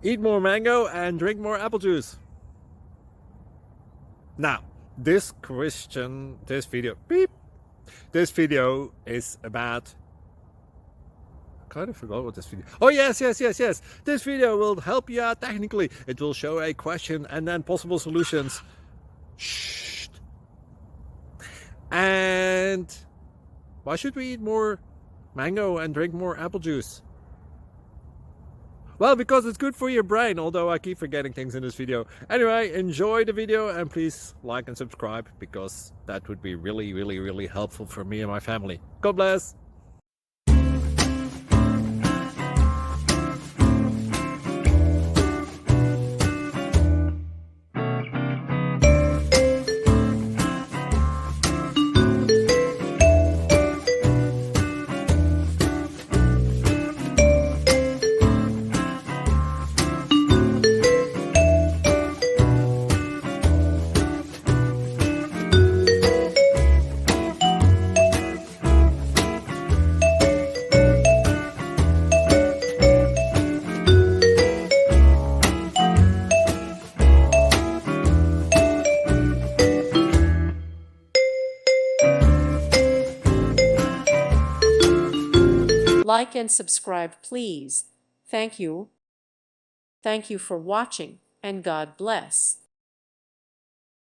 Eat more mango and drink more apple juice. Now, this video is about, I kind of forgot what this video. Oh yes. This video will help you out technically. It will show a question and then possible solutions. Shh. And why should we eat more mango and drink more apple juice? Well, because it's good for your brain, although I keep forgetting things in this video. Anyway, enjoy the video and please like and subscribe, because that would be really helpful for me and my family. God bless! Like and subscribe, please. Thank you. Thank you for watching, and God bless.